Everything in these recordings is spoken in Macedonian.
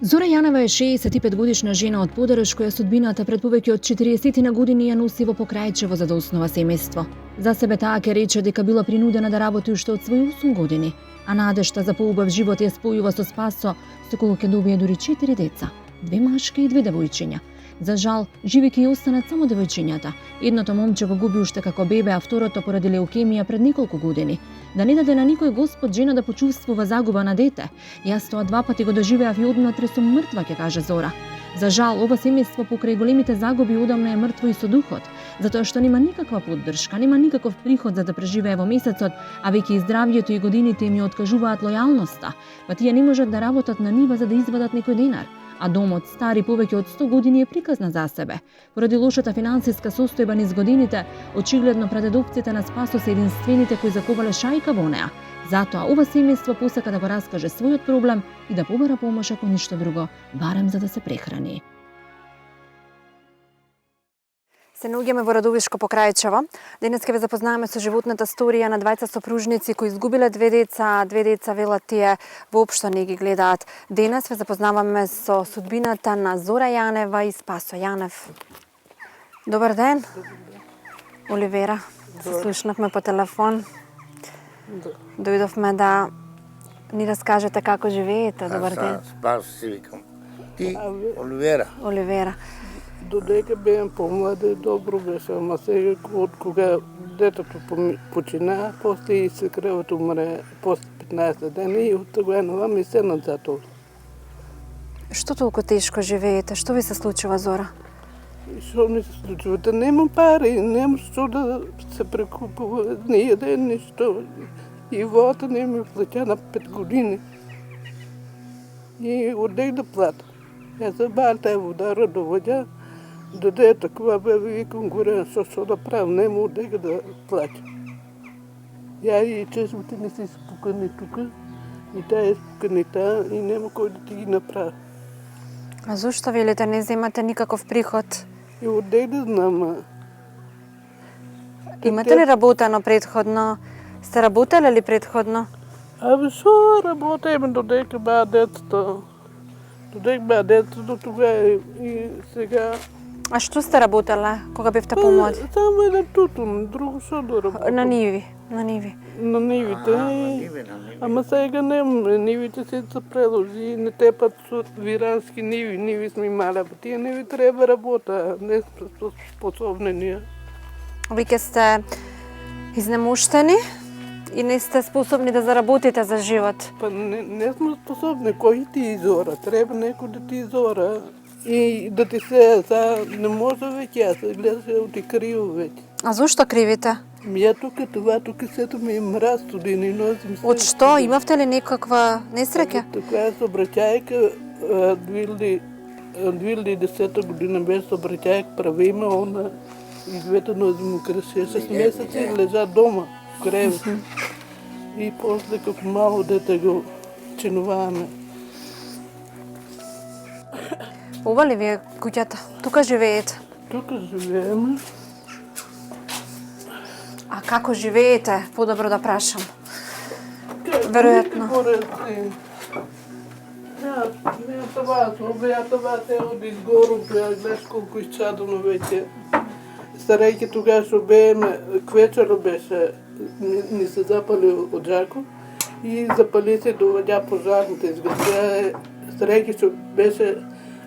Зора Јанева е 65-годишна жена од Подараш која судбината пред повеќе од 40 на години ја носи во Покрајчево за да основа семејство. За себе таа ќе рече дека била принудена да работи уште од своји 8 години, а надежта за поубав живот ја спојува со Спасо, со кој ќе добие дури 4 деца, 2 машки и 2 девојчиња. За жал, живејќи ја останат само девојчињата. Едното момче го губи уште како бебе, а второто поради леукемија пред неколку години. Да не даде на никој Господ жена да почувствува загуба на дете. Јас тоа 2 пати го доживеав и однатре сум мртва, ќе каже Зора. За жал, ова семејство покрај големите загуби одамна е мртво и со духот, затоа што нема никаква поддршка, нема никаков приход за да преживее во месецот, а веќе и здравјето и годините им ја откажуваат лојалноста, па тие не можат да работат на нива за да извадат некој денар. А домот, стари повеќе од 100 години, е приказна за себе. Поради лошата финансиска состојба низ годините, очигледно прадедовците на Спасо се единствените кои заковале шајка во неа. Затоа ова семејство посака да го раскаже својот проблем и да побара помош ако ништо друго, барем за да се прехрани. Се наоѓаме во Радовишко Покрајчево. Денес ќе ве запознаваме со животната сторија на двајца сопружници кои изгубиле 2 деца, 2 деца велат тие воопшто не ги гледаат. Денес ве запознаваме со судбината на Зора Јанева и Спасо Јанев. Добар ден. Оливера, се слушнавме по телефон. Дојдовме да ни раскажете како живеете. Добар ден. Спасо си викам. Ти, Оливера. Оливера. Додека беам помладе, добро беше, ама сега од кога детето почина, после и свекрвот умре после 15 дена и од тогава ми се назад. Што толку тешко живеете? Што ви се случува, Зора? Што ми се случува? Да немам пари, немам што да се прекупува, не јаде ништо. И вода не ми плаќа на 5 години. И одех да плата. Ја забавам таа вода довоѓа. Даде такова бе, викам горе, што да правам, нема одега да плача. Ја и чешмите не се испукани тука, и таа е испукани таа, и нема кој да ти ги направи. А зошто велите не земате никаков приход? И одег да знам. Имате ли работено предходно? Сте работеле ли предходно? Абе, шо работеме додека беа детето? Додека беа детето, до тогава и сега. А што сте работеле кога бевте помлади? Само еден тутун, друго што да работам. На ниви, на ниви. На нивите. Ама сега нема, нивите се преложи, не тепат со вирански ниви, ниви сме имале, па тие ниви треба работа, не сме способни ние. Вие сте изнемуштени и не сте способни да заработите за живот. Па не сме способни, кој ти изора, треба некој да ти изора. И да ти се, не може веќе, јас гледаше оти криво веќе. А зошто кривите? Ја тука, това тука сето ми е мраз, студени носим се. Од што? Имавте ли некаква несреќа? Така сообраќајка 2010 година беше сообраќајка правиме, она и двете нози му креше, 6 месеци лежа дома, в кревет. И после како мало дете го чинуваме. Ова ли ви е куќата? Тука живеете? Тука живееме. А како живеете? Подобро да прашам. Веројатно. Не това, ја това те оди изгору, гледаш колку изчадано веќе. Старејќи тогаш обееме, квечеро беше, ни се запали од жако и запали се доваѓа пожарните изгасија. Старејќи што беше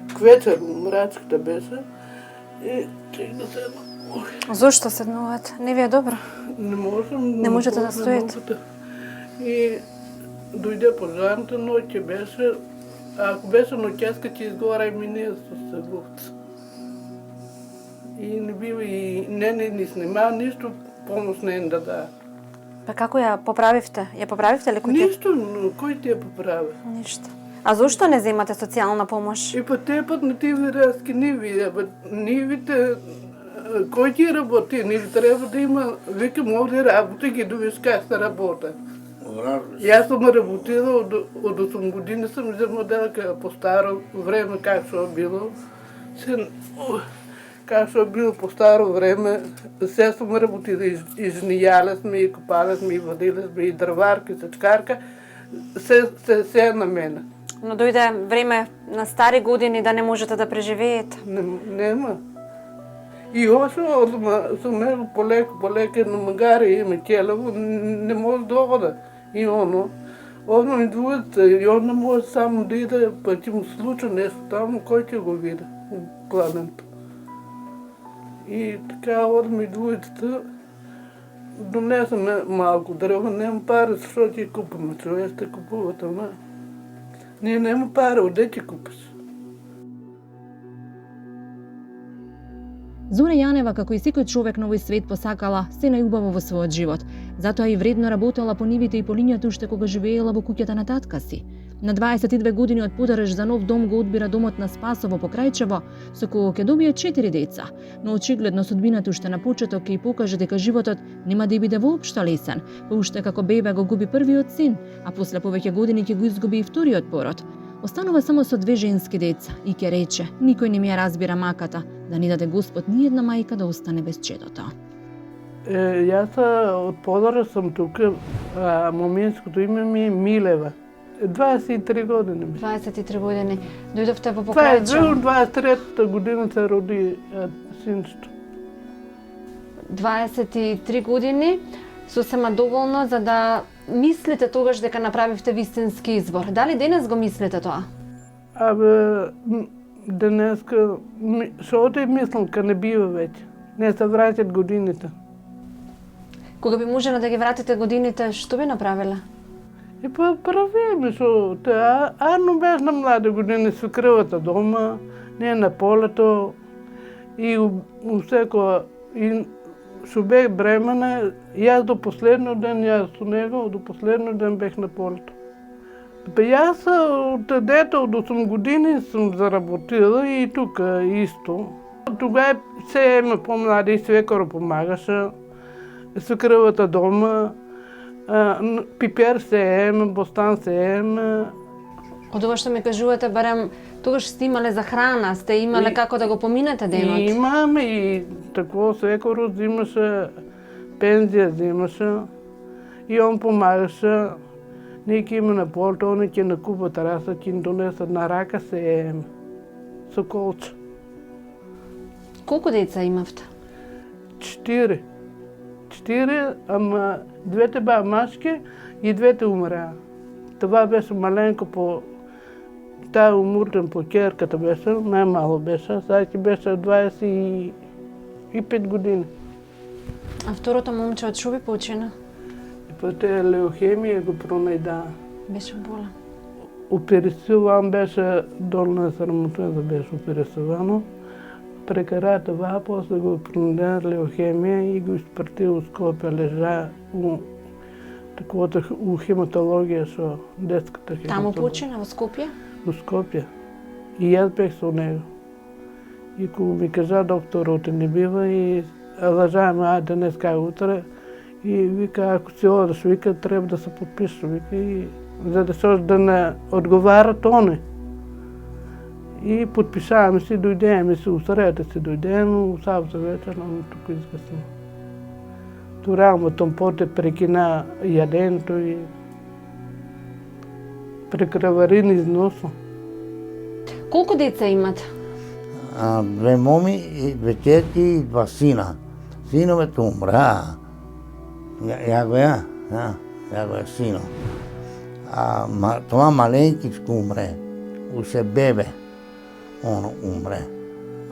квечер, мрачката беше. И чек да седна. Зошто седнувате? Не ви е добро? Не можам. Не можете да стоите? И дојде пожарната ноќе беше, а ако беше ноќеска ќе изгора и мине со сеговца. И не бива и не ни снима, ништо помош не да да. Па како ја поправивте? Ја поправивте ли куќата? Ништо, кој ти ја поправи? Ништо. А зошто не земате социјална помош? И па те пат на тие вирански ниви, нивите, кој ќе работи, ниви треба да има, викам овде работи, ги довиш как се работа. Јас сум работила од 8 години, сум за моделка по старо време, как што било. Как што било по старо време, се сум работила, и жнијале сме, и копале сме, и водиле сме, и дрварка, и сачкарка, се на мене. Но дојде време на стари години да не можете да преживеете. Нема. И още со него полеке, но магари име келево, не може да ода. И оно. Одно и двојата, и он не може само да иде, па ќе му случи нешто таму, кој ќе го види у пладенето. И така одме и двојата, донесеме малко древо, нема пари, што ќе купиме, човек ще купуват, ама ние нема пари, оде ќе купиш? Зора Јанева, како и секој човек на овој свет, посакала се најубаво во својот живот. Затоа и вредно работела по нивите и по линијата уште кога живеела во куќата на татка си. На 22 години од Подареш за нов дом го одбира домот на Спасо во Покрајчево, со кој ќе добие 4 деца. Но очигледно судбината уште на почеток ќе покаже дека животот нема да биде воопшто лесен, па уште како бебе го губи првиот син, а после повеќе години ќе го изгуби и вториот пород. Останува само со 2 женски деца и ќе рече, никој не ми ја разбира маката, да ни даде Господ ни една мајка да остане без чедото. Јас од Подареш сум тука, моминското име ми е Милева. 23 години. 23 години. Дојдовте во Това е Покрајчево. 23-та година се роди синчето. 23 години, сосема доволно за да мислите тогаш дека направивте вистински избор. Дали денес го мислите тоа? Абе, денеска, што ти мислам, ка не бива веќе. Не се враќат годините. Кога би можеле да ги вратите годините, што би направиле? И па правиме што, арно беш на млади години со крвата дома, не на полето, и у секоја, и што бех бремена, јас до последно ден, јас со него, до последно ден бех на полето. Па јас од дете од 8 години сум заработила и тука исто. Тогава се ме помлади и свекор помагаше, со крвата дома, пипер се еме, бостан се еме. Од ова што ми кажувате, барем тогаш сте имале за храна, сте имале како да го поминете денот. Имаме и такво свекор взимаше, пензија взимаше и он помагаше. Ние ќе има на полето, они ќе накупат раса, ќе ни донесат на рака се еме, со колче. Колку деца имавте? 4, ама двете баа машки и двете умраа. Това беше маленко по таа умуртен по керката беше, најмало беше, сега ќе беше 25 години. А второто момче од шо би почина? И па те леухемија го пронајдаа. Беше болен. Оперисуван беше долна срамота да беше оперисувано. Прекара това, после го пронајдаа леухемија и го испрати у Скопје, лежа у таквото у хематологија со детската хематологија. Таму почина во Скопје? У Скопје. И јас бех со него. И кога ми кажа докторот не бива и лажааме денеска утре и вика ако си одеш, вика треба да се подпишеш, вика и за да се да не одговарат они. И подпишаваме си, дојдеме си, у среда си дојдеме, у сабота вечер, но тука изгасна. Ту реално том поте прекина јаденето и прекраварин износо. Колку деца имате? 2 моми, и 2 ќерки и 2 сина. Синовете умраа. Ја го е сино. Тоа маленкичко умре, уште бебе, оно умре.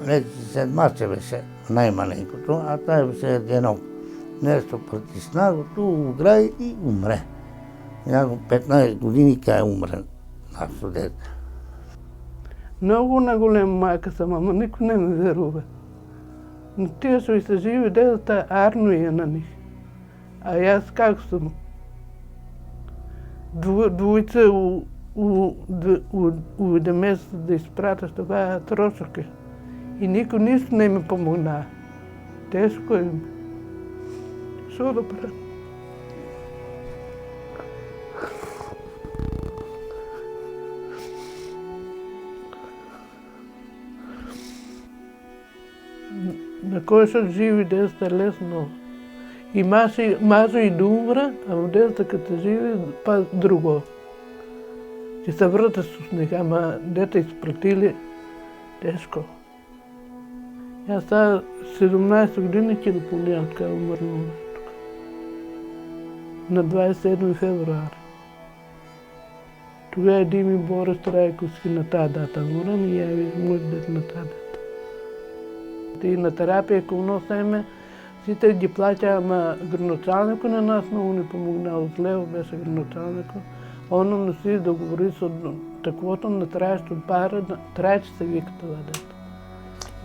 Неки 7 беше најмаленкото, а тај беше едно нешто притисна го ту у грај и умре. Ја го 15 години кај умре нашето дете. Многу на голем мајка сам, ама никој не ме верува. Но тие што и се живи децата, арно е на нив. А јас како сум? Двојце у 1 месец да испраташ, това е трошок. И никој ништо не ме помогнаа. Тешко е. Што да правам? На кој што живи децата лесно. И мажо и да умре, а во децата като живи, па друго. Ќе се врата со снега, ама дете испратили тешко. Јас сега 17 години ќе наполнувам кога умрнувам тука. На 27 февруари. Тогава е Дими Борис Трайковски на таа дата морам и ја мој дет на таа дата. И на терапија кога носеме, сите ги плаќа, ама граноначалникот на нас многу ни помогнал. Злево беше граноначалникот. Оно носи да говори со таквото на траещо пара, траече се вика това дете.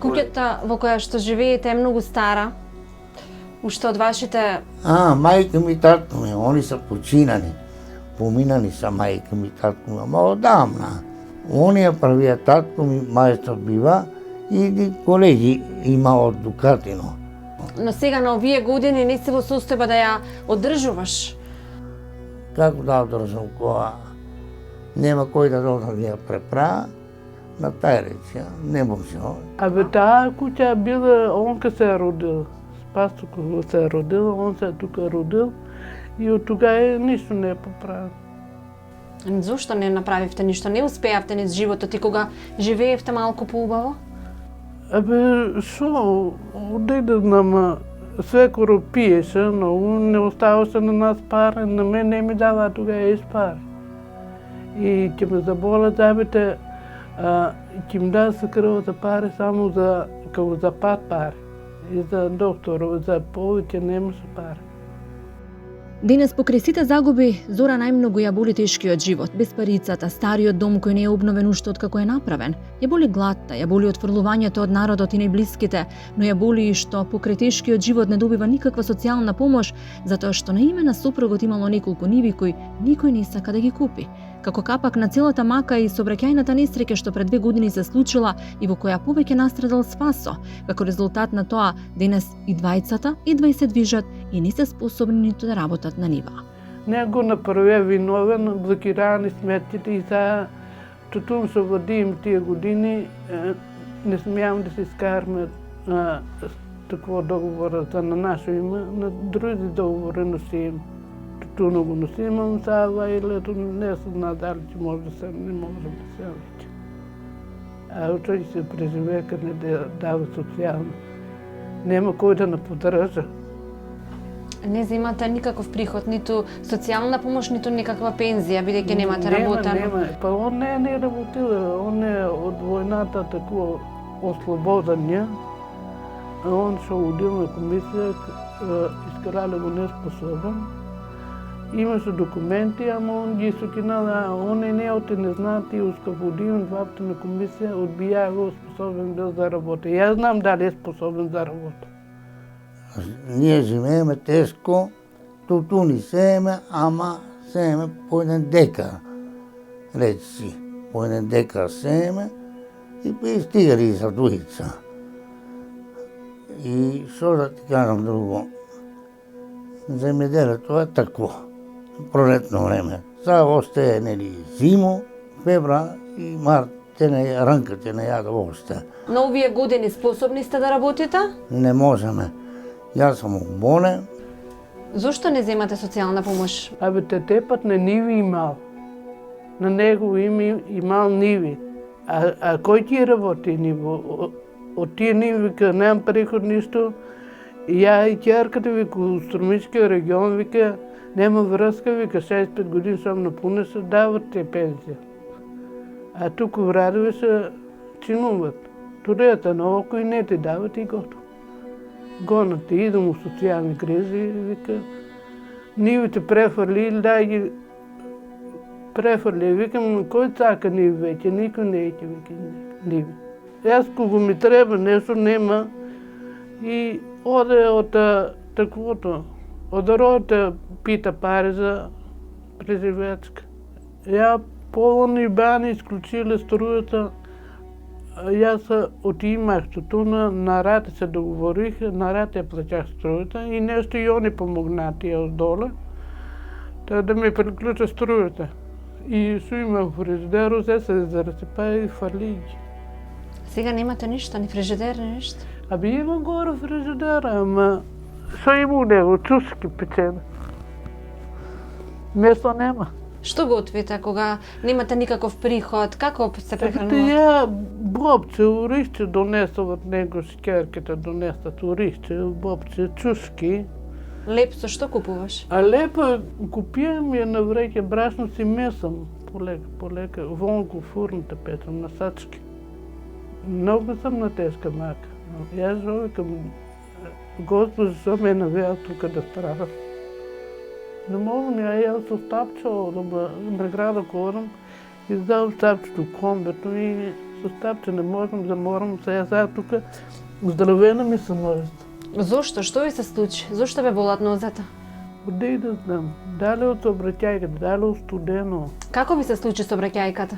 Куќата во која што живеете е многу стара. Уште од вашите... Мајка ми и татко ми, они са починани. Поминани са мајка ми и татко ми, ама одамна. Оние првија татко ми мајстор бива и колеги има од Дукатино. Но сега на овие години не си во состојба да ја одржуваш. Како да одржам кога нема кој да дојде да ја препра, на тај рече, не може. Абе таа куќа била, он ка се е родил. Спасо кога се е родил, он се е тука родил и од тога ништо не е поправил. Зошто не направивте ништо? Не успеавте низ животот и кога живеевте малку поубаво? Абе, шо, оде да знам, свекоро пиеше, но не оставаше на нас пари, на мен не ми дава тога еш пари. И ќе ме заболат забите, ќе ми да се крвата пари само за, како за пат пари. И за доктор, за повеќе немаше пари. Денес покрај сите загуби, Зора најмногу ја боли тешкиот живот, без парицата, стариот дом кој не е обновен уште откако е направен. Ја боли гладта, ја боли отфрлувањето од народот и најблиските, но ја боли и што покрај тешкиот живот не добива никаква социјална помош, затоа што на име на супругот имало неколку ниви кои никој не сака да ги купи. Како капак на целата мака и сообраќајната несреќа што пред 2 години се случила и во која повеќе настрадал Спасо. Како резултат на тоа, денес и двајцата едва и се движат и не се способни ниту да работат на нива. Не го направија виновен, блокирани сметките и сега тутун со владиим тие години, не смеам да се искараме такво договора за на наше име, на други договори носим. Тутуно го носимам сега и лето не се надали, че може да се, не може да се вече. А човек се преживее, като не дава социално. Нема кој да не поддржа. Не земате никаков приход, ниту социјална помош, ниту никаква пензија, бидејќи немате работа. Нема. Па он не работил, он е од војната тако ослободен ја. Он што удил на комисија, искарале го неспособен. Имаше документи, ама он ги сукинал, он не оти не знаат и ускаводим 2 пати на комисија, одбија го способен бил да работи. Јас знам дали е способен да работи. Ние живееме тешко, тутуни сееме, ама сееме по 1 декар. Речи, по 1 декар сееме и стигари за дуица. И што да ти кажам друго, земјоделието е такво, пролетно време. Сега още е нели зимо, февруар и март, ранките не јада още. На овие години способни сте да работите? Не можеме. Јас сум болен. Зошто не земате социјална помош? Абе, тепат на ниви имал. На него имал ниви. А кој ти работи ниво? Од тие ниви вика, немам приход ништо. Ја и ќерката вика, у Струмичкиот регион вика, нема врска, вика, 65 години сам напуне се дават те пензија. А туку в Радове се чинуват. Турејата на око и не ти дават и готово. Гонат и идам у социјални кризи, вика, нивите префрли, дај ги префрли. Викам, кој цака ниви веќе? Никој не еќе, вика, ниви. Јас кога ми треба нешто нема и оде од таквото, од родите пита пари за преживечка. Ја полни бани исклучиле струјата. Јас отимах тутуна, на рате се договорих, на рате плаќах струјата и нешто и они помогнати од доле, да ми приклучат струјата. И су имах фрижидеру, се зарасипа и фарли ги. Сега немате ништо, ни фрижидер, ни ништо? Абе има горе фрижидера, ама што има у него? Чушки печена. Место нема. Што готвите кога немате никаков приход? Како се прехранувате? Ја бобче, уришче донесов од него, шкерката донесат уришче, бобче, чушки. Лепсо, што купуваш? А лепо купувам ја на вреќе брашно си месам, полека, вонку фурната печам на сачки. Многу сам на тешка мака. Јас викам, Господ, што ме навеа тука да страдам. Не можам, ја со стапче на града ходам, издавам стапчето комбето и со стапче не можам да морам, сега тука здравена ми се нозите. Зошто? Што ви се случи? Зошто бе болат нозата? Оде да знам, дали од собраќајката, дали од студено. Како ви се случи собраќајката?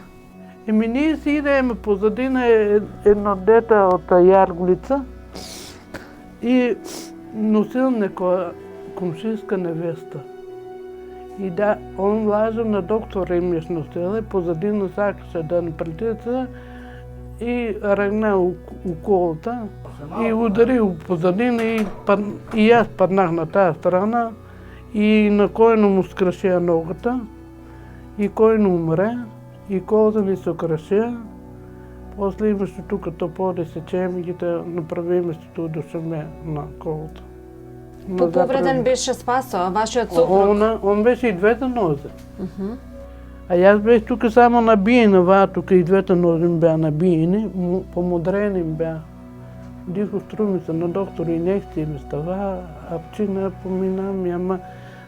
Ние си идеме позадина едно дете од Јаргулица и носил некоја комшинска невеста. И да, он лажа на доктора имаш носила и позадина сакаше да напретеца и рагна у колата и удари позадина и јас паднах на таа страна и на којно му скрашеа ногата и којно умре и колата ни се крашеа. После имаше тука топо да сечеме и да направиме што дошеме на колата. Повреден беше Спасо, вашиот сопруг. Он беше и двете нозе. А јас бех тука само набиена, тука и двете нозе ми беа набиени, помодрени ми беа. Дихо струми се на доктор инекции ми става, апчина поминам, ама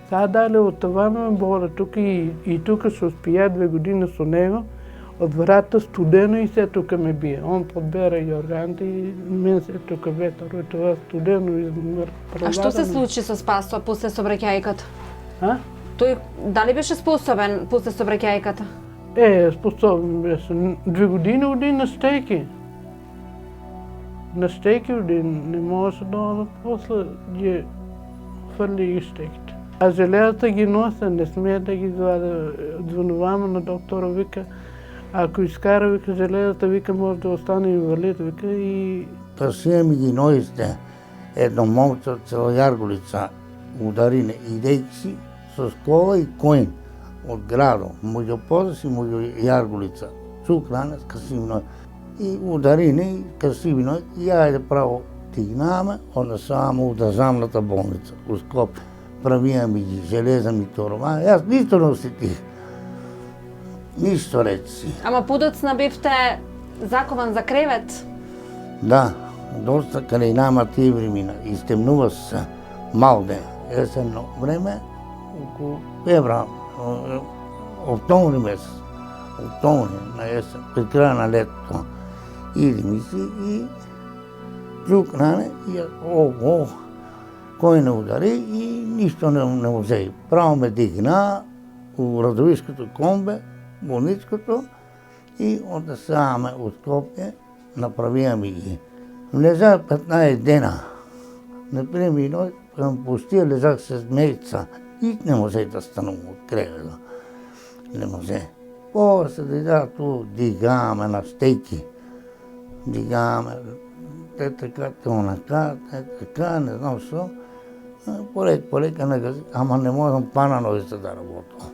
сега дали од това ме боля тука и тука се успија 2 години со него, од врата студено и се тука ме бие. Он подбера и органите и мен се тука ветар, и това студено и А што се случи со Спасо после собраќајката? А? Тој дали беше способен после собраќајката? Способен беше. 2 години один на штејки. На штејки один, не може да ода после ги фрли и штејките. А железата ги носе, не смее да ги изваде. Звонуваме на доктора, вика, ако изкара, вика, железата, вика, може да остане инвалид, вика, и... Прсија ми ги ноите, едно момче од село Јаргулица ударине, идејќи си со кола и коин од градот, меѓу Позас и меѓу Јаргулица. Цукране, скасивно, и ударине, касивно, и јајде право тигнаме, онда само до замната болница, у Скопје. Правија ми ги, железа ми торова, јас ништо не осетих. Ништо реци. Ама подоцна бевте закован за кревет? Да, доста каде нама тие времена, истемнува се мал ден, есенно време, околу феврал, октомври месец, октомври на есен, пред краја на летото, иди ми си и чукнане и кој не удари и ништо не узеј. Право ме дигна у Радовишкото комбе, болничкото и онда саме у Скопје направија ми ги. Лежах 15 дена. Не премино, кога пустија лежах с месеца и не може да станувам од кревета. Не може. После да ту дигаме на штејки. Дигаме, те така, те онака, те така, не знам што. Полека негази, ама не можам пана нозите да работам.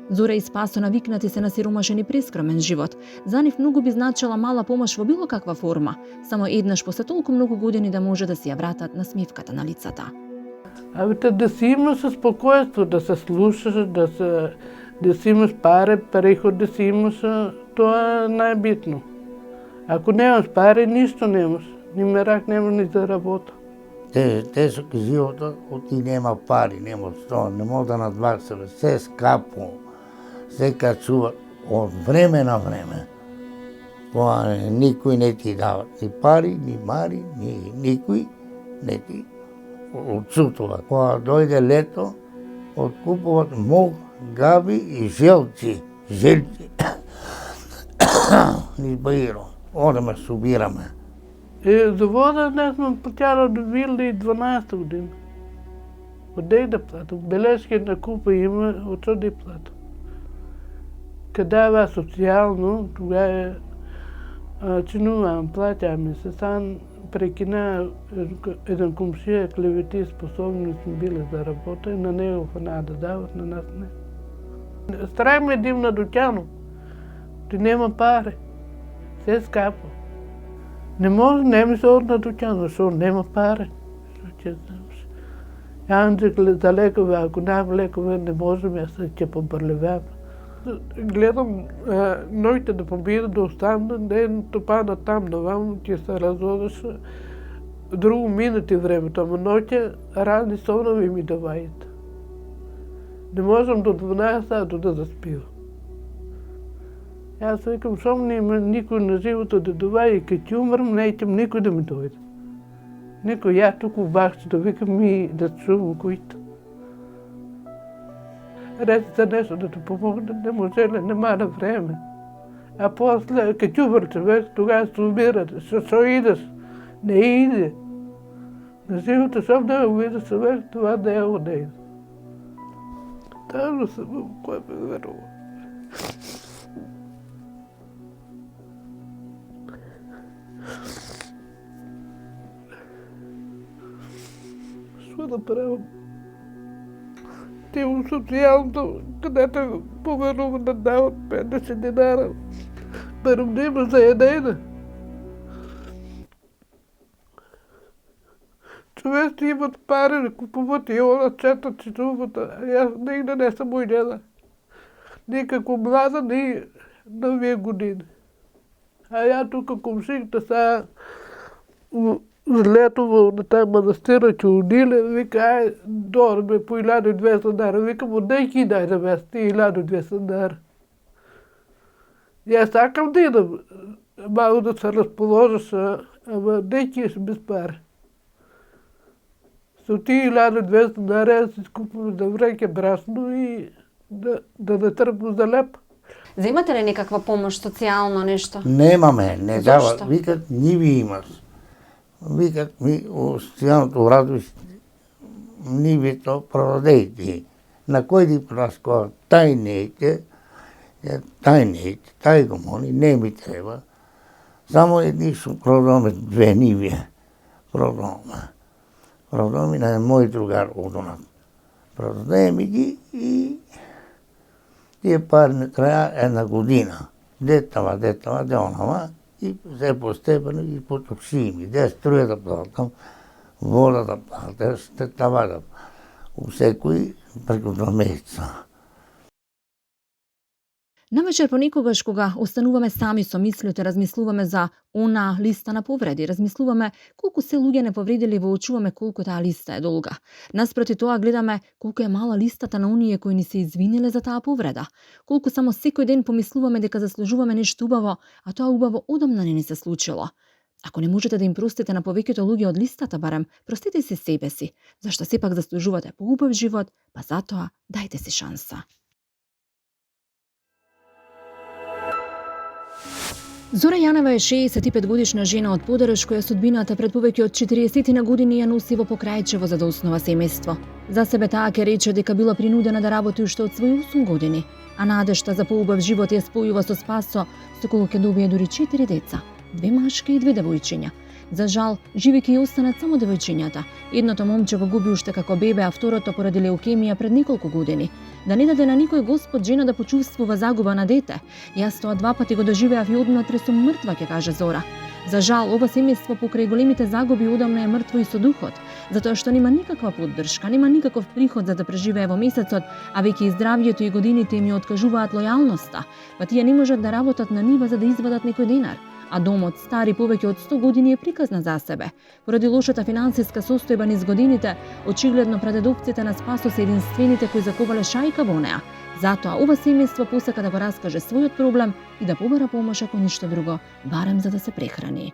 Зора и Спасо навикнати се на сиромашен и прескромен живот. За нив многу би значила мала помош во било каква форма, само еднаш после толку многу години да може да си ја вратат насмевката на лицата. Да си имаш спокојство, да се слушаш, да си имаш пари, приход да си имаш, тоа е најбитно. Ако немаш пари, ништо немаш. Ни мерак немаш ни за работа. Тежок животот, оти нема пари, нема што, не може да надваксаме, се скапо, се качува од време на време. Кога никој не ти дава ни пари, ни мари, никој не ти отсутува. Кога дојде лето, откупуват мог, габи и желци. Низ Баиро, одеме, собираме. За вода не сме потяла до 2012 година. Одеј да платам. Бележки на купа има, од што да платам. Кадава социјално, тога чинувам, платяме се. Сан прекина еден комшија, клевети, способни сме биле за работа и на него фана да дават, на нас не. Стараем идем на дуќану. Ти нема пари. Се скапо. Не може, не ми се од на дуќану, што нема пари. Што ќе знамш. Јанџик за лекове, ако нема лекове, не можем, јас ќе побрлевам. Гледам ноите да побида, да останам, ден топана там, наваму ќе се разодеш. Друго минути времето, ама ноќе разни сонови ми давајат. Не можам до 12 сата да заспивам. Јас викам, шом нема никој на живото да доваја и кај ќе умрам, неќем никој да ми дојде. Никој, ја туку бахче да викам и да чувам коите. Рече за нешто да те помогне, не можеле, нема на време. А после, кај ќе умр човек, тогава се умира. Шо идеш? Не иде. На живото шом да го видиш човек, това не е не иде. Тажно се кој ме верува. Што да правам? Те у социјалното, кадето поверува да дават 50 динара. Барем нема за едена. Човеци имат пари да купуват и она четат читуват. Јас нигде не сум ујдена. Никако млада, ни на вие години. А ја тука комшиката са летува на таа манастира ќе униле, вика, ај, дорме по 1200 дара. Викам, одеј ки дај да ме сти 1200 дара. Јас сакам да идам, малко да се разположиш, ама не ки без пари. Со тие 1200 дара јас си скупувам за вреќе брасно и да не трпам за леп. Земате ли некаква помош, социјално нешто? Немаме, не дава. Зашто? Викат, ниви имаш. Викат ми, у социјалното Радовище, нивито продадејте. На кој ти прашкова, тај неќе, тај го моли, не ми треба. Само едни што продаме 2 ниви. Продаме на мој другар одонат. Продадеме ги и тие пари не траја една година. Детава, деонава и се постепено ги потоксими. Де струја да платам, вода да платам, штетава да у секој преку 2 месеца. Навечер понекогаш кога остануваме сами со мислите, размислуваме за она листа на повреди, размислуваме колку се луѓе не повредили, воочуваме колку таа листа е долга. Наспроти тоа гледаме колку е мала листата на оние кои ни се извиниле за таа повреда, колку само секој ден помислуваме дека заслужуваме нешто убаво, а тоа убаво одамна не ни се случило. Ако не можете да им простите на повеќето луѓе од листата, барем простите се себе си, зашто сепак заслужувате поубав живот, па затоа дајте си шанса. Зора Јанева е 65 годишна жена од Подараш која судбината пред повеќе од 40 на години ја носи во Покрајчево за да основа семејство. За себе таа ќе рече дека била принудена да работи уште од своји 8 години, а надежта за поубав живот ја спојува со Спасо, со кого ќе добие дури 4 деца, 2 машки и 2 девојчиња. За жал, живејќи ја останат само девојчињата. Едното момче го губи уште како бебе, а второто поради леукемија пред неколку години. Да не даде на никој Господ жена да почувствува загуба на дете. Јас тоа 2 пати го доживеав и однатре сум мртва, ќе каже Зора. За жал, ова семејство покрај големите загуби одамна е мртво и со духот, затоа што нема никаква поддршка, нема никаков приход за да преживее во месецот, а веќе и здравјето и годините им ја откажуваат лојалноста, па тие не можат да работат на нива за да извадат некој денар. А домот, стари повеќе од 100 години, е приказна за себе. Поради лошата финансиска состојба низ годините, очигледно прадедовците на Спасо се единствените кои заковале шајка во неа. Затоа ова семејство посака да го раскаже својот проблем и да побара помош ако ништо друго, барем за да се прехрани.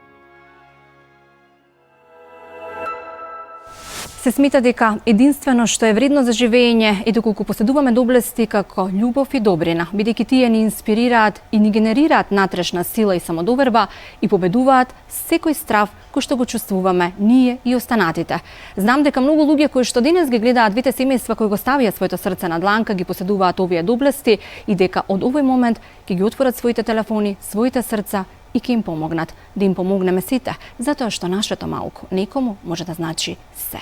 Се смета дека единствено што е вредно за живење е доколку поседуваме доблести како љубов и добрина, бидејќи тие ни инспирираат и ни генерираат натрешна сила и самодоверба и победуваат секој страв кој што го чувствуваме ние и останатите. Знам дека многу луѓе кои што денес ги гледаат двете семејства кои го ставија своето срце на дланка, ги поседуваат овие доблести и дека од овој момент ќе ги отворат своите телефони, своите срца и ќе им помогнат, да им помогнеме сите, затоа што нашето малку некому може да значи се.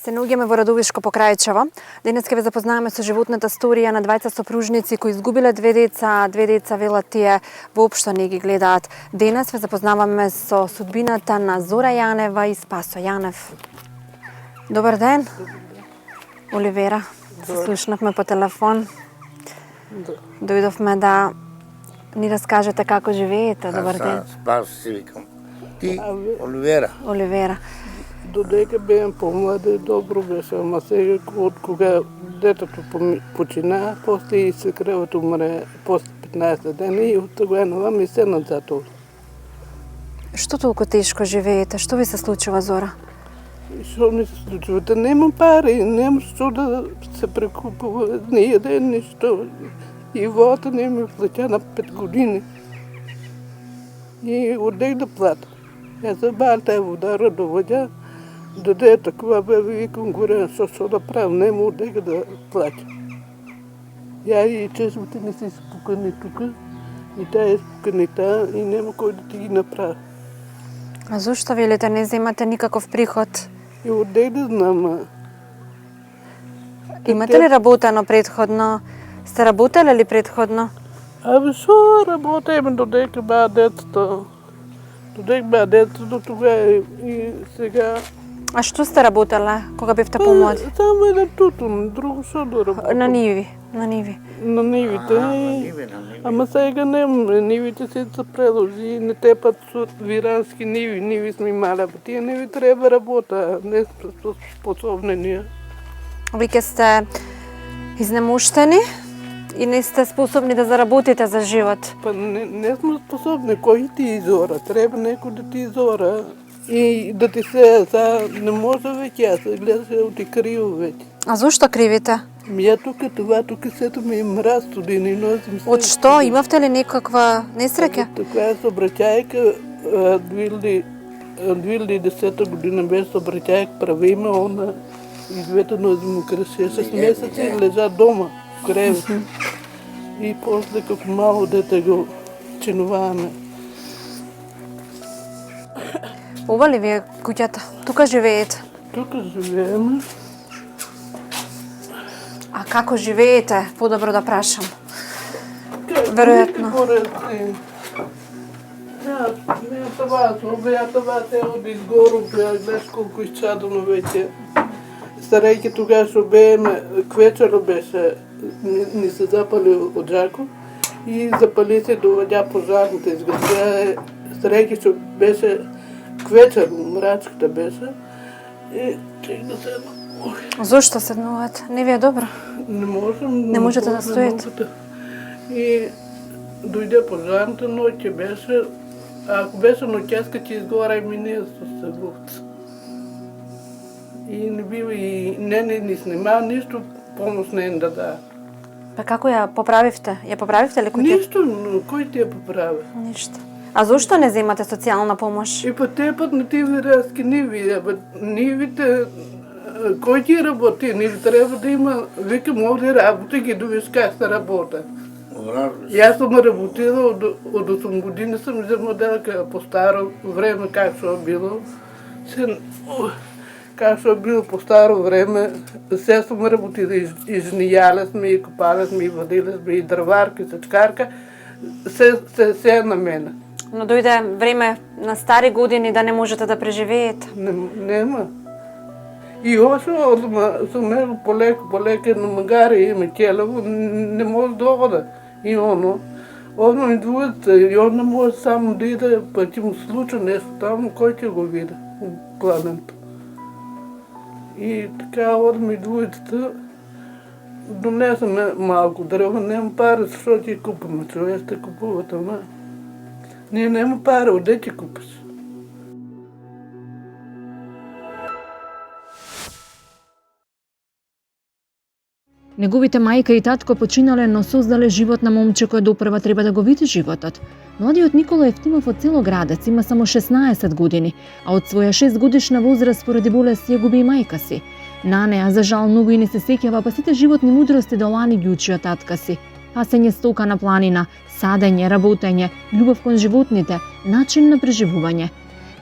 Се наоѓаме во Радовишко покрај Денес ќе ве запознаваме со животната сторија на двајца сопружници кои изгубиле две деца велат тие воопшто не ги гледаат. Денес ве запознаваме со судбината на Зора Јанева и Спасо Јанев. Добар ден. Оливера, се слушнавме по телефон. Дојдовме да ни раскажете како живеете. Добар ден. Спас си викам. Ти, Оливера. Додека беем помлади, добро беше, ама сега од кога детето почина, после и свекрвата умре после 15 дена и од тогава ми се назад. Што толку тешко живеете? Што ви се случува, Зора? Што ми се случува? Да нема пари, нема што да се прекупува, не јаде ништо. И вода не ми плаќа на 5 години. И одех да плата. Ја забавам тая вода родовоѓа, доде такова бе викам горе, што да правам, нема одега да плаќа. Ја и чешмите не се испукани тука, и таа е испукани таа, и нема кој да ти ги направи. А зошто велите не земате никаков приход? И одех да знам. Имате ли работено предходно? Сте работеле ли предходно? Абе, што работеме додека беа детето? Додека беа детето до тогава и сега... А што сте работеле кога бевте помлади? Само еден тутун, друго што да работам. На ниви. На нивите. Ама сега нема, нивите се преложи, не тепат со вирански ниви, ниви сме имале, тие ниви треба работа, не сме способни ние. Вие сте изнемуштени и не сте способни да заработите за живот. Па не сме способни, кој ти изора, треба некој да ти изора и да ти се, не може веќе, ја се гледа се оти криво веќе. А зошто кривите? Ја тука сето ми е мраз студени носим. Од што? Имавте ли некаква несреќа? Таква сообраќајка 2010 година беше сообраќајка правиме, она и двете нози му креше, 6 месеци лежа дома в кревет. И после како мало дете го чинуваме. Ова ли ви е куќата? Тука живеете? Тука живееме. А како живеете? Подобро да прашам. Веројатно. Не това, това се од изгору, гледаш колку изчадено веќе. Старејке тогаш што бееме, квечеро беше, ни се запали од жако и запали се доваѓа пожарните изгасија. Старејке што беше квечер, мрачката беше и чек да седна. Зошто седнувате? Не ви е добро? Не можем. Не можете да стоите? И дојде пожарната ноќе беше, ако беше ноќеска ќе изгора и мине со сеговца. И не бива и не ни снима, ништо помош не да да. Па како ја поправивте? Ја поправивте ли куќата? Ништо, кој ти ја поправи? Ништо. А зошто не земате социјална помош? И па тепат на ти вирански ниви, нивите, кој ти работи, ниви треба да има, викам овде работи ги довиш как се работа. Јас сум работила од 8 години, сум за моделка по старо време, как што било. Как што било по старо време, се сум работила, и жнијале сме, и копале сме, и водиле сме, и дрварка, и сачкарка, се на мене. Но дојде време на стари години да не можете да преживеете. Нема. И ова што сум него полеке на магари име Келево, не може да ода. И оно ми двујата, и он не може само да иде, па ќе му случи нешто таму, кој ќе го види, плането. И така одме и двујата, донесеме малку дрва, нема пари, што ќе купиме, човек ще купуват, ама ние нема пари, оде ќе купиш? Неговите мајка и татко починале, но создале живот на момче кој допрва треба да го види животот. Младиот Никола Евтимов од село Градец има само 16 години, а од своја 6 годишна возраст поради болест ја губи и мајка си. На неа, за жал, многу и не се сеќава, па сите животни мудрости да Олани ги учи од татка си. Пасење стока на планина, садење, работење, љубов кон животните, начин на преживување.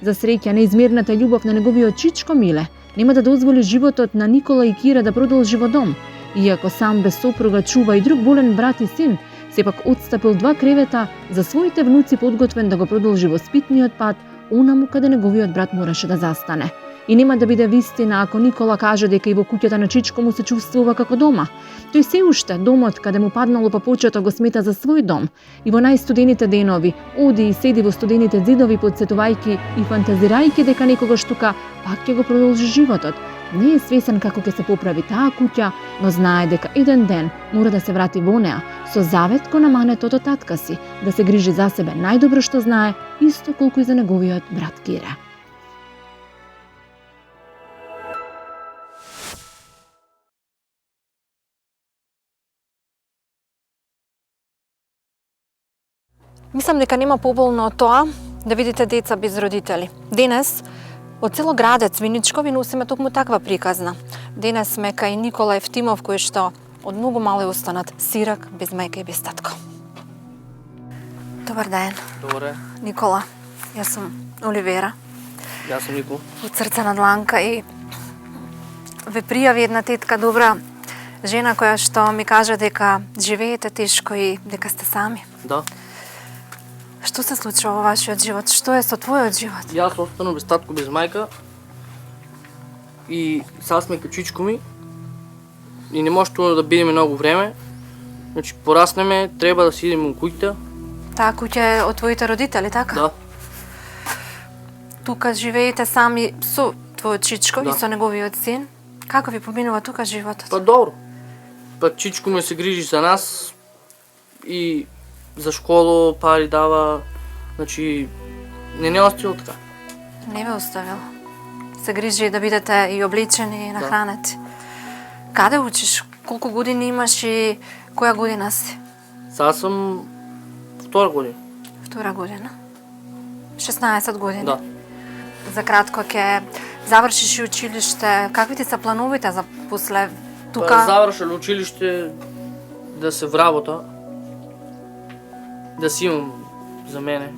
За среќа, неизмерната љубов на неговиот чичко Миле нема да дозволи животот на Никола и Кира да продолжи во дом. Иако сам без сопруга чува и друг болен брат и син, сепак отстапил 2 кревета за своите внуци подготвен да го продолжи воспитниот пат, онаму каде неговиот брат мораше да застане. И нема да биде вистина ако Никола каже дека и во куќата на Чичко му се чувствува како дома. Тој се уште домот каде му паднало по почето го смета за свој дом и во најстудените денови оди и седи во студените зидови подсетувајќи и фантазирајќи дека некогаш тука пак ќе го продолжи животот. Не е свесен како ќе се поправи таа куќа, но знае дека еден ден мора да се врати во неа, со завет кон аманетот од татка си, да се грижи за себе најдобро што знае, исто колку и за неговиот брат Кира. Мислам дека нема поболно од тоа да видите деца без родители. Денес од цело градец Виничко ви носиме токму таква приказна. Денес сме кај Никола Евтимов кој што од многу мал е останат сирак, без мајка и без татко. Добар ден. Добре, Никола, јас сум Оливера, јас сум Нико. од срце на дланка и ве пријави една тетка добра жена која што ми кажа дека живеете тешко и дека сте сами. Да. Што се случува во вашиот живот? Што е со твојот живот? Јас останав без татко, без мајка и сега сме кај чичко ми и не може тоа да бидеме многу време. Значи, пораснеме, треба да си идеме у куќата. Таа куќа е од твоите родители, така? Да, Тука живеете сами со твојот чичко и Да. со неговиот син. Како ви поминува тука животот? па добро. Па чичко ми се грижи за нас и за школо пари дава. Значи, не оставил така. Не ве оставил. Се грижи да бидете и облечени и нахранети. Каде учиш? Колку години имаш и која година си? Сега сум втора година. Втора година. 16 години. Да. За кратко ќе завршиш и училиште. Какви ти се плановите за после тука? Па завршил училиште да се вработа. Да си имам за мене.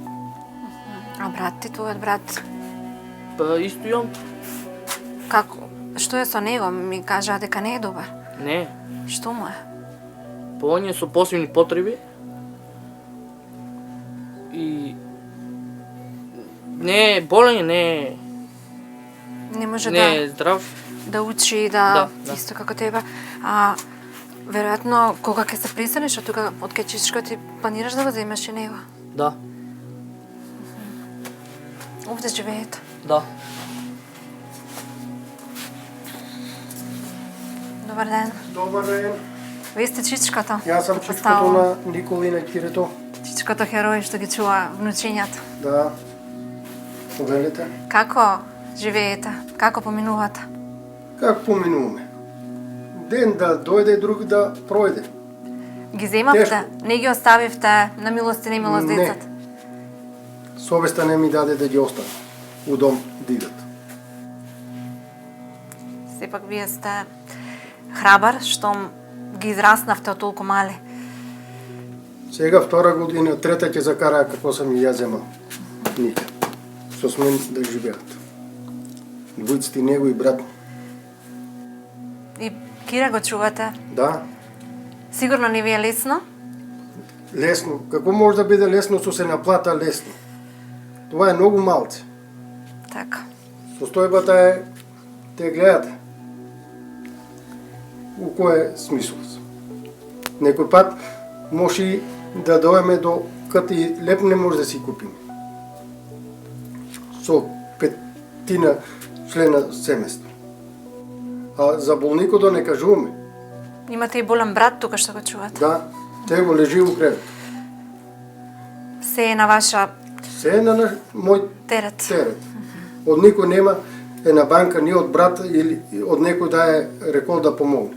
А брат ти, твојот брат, Па исто имам. како? Што е со него? Ми кажа дека не е добар. Не. Што му е? Па он е со посебни потреби. И не е болен, Не може не е здрав. да учи и да, Да. исто како тебе. А веројатно кога ќе се преселиш од тука од кај Чичко ти планираш да го земеш и него? Да, Овде живеете. да. Добар ден. Добар ден. Вие сте Чичкото. Јас сам чичкото Представувам. на Никола и на Кирето. Чичкото херој што ги чува внучињата. Да. Повелете. Како живеете? Како поминувате? Как поминуваме? Ден да дојде, друг да пројде. Ги земавте? Тешко. Не ги оставивте на милост и немилост Не. децата? Совеста не ми даде да ги оставам у дом да идат. Сепак вие сте храбар штом ги израснавте од толку мали. Сега втора година, трета ќе закара како сам и ја земал. Ника. Со смен да живеат. Двојците него и брат ми. И Кира го чувате? Да. Сигурно не ви е лесно? Лесно. Како може да биде лесно со се наплата лесно? Това е многу малце. Така. Состојбата е те гледате. У кој смисол? Некој пат може и да доеме до кат и леп не може да си купиме. Со петина члена семејство. А за болникот да не кажуваме. Имате и болен брат тука што го чувате. Да, те го лежи у кревет. Се е на ваша Се е на мој терет. терет. Од никој нема е на банка, ни од брат или од некој да е рекол да помогне.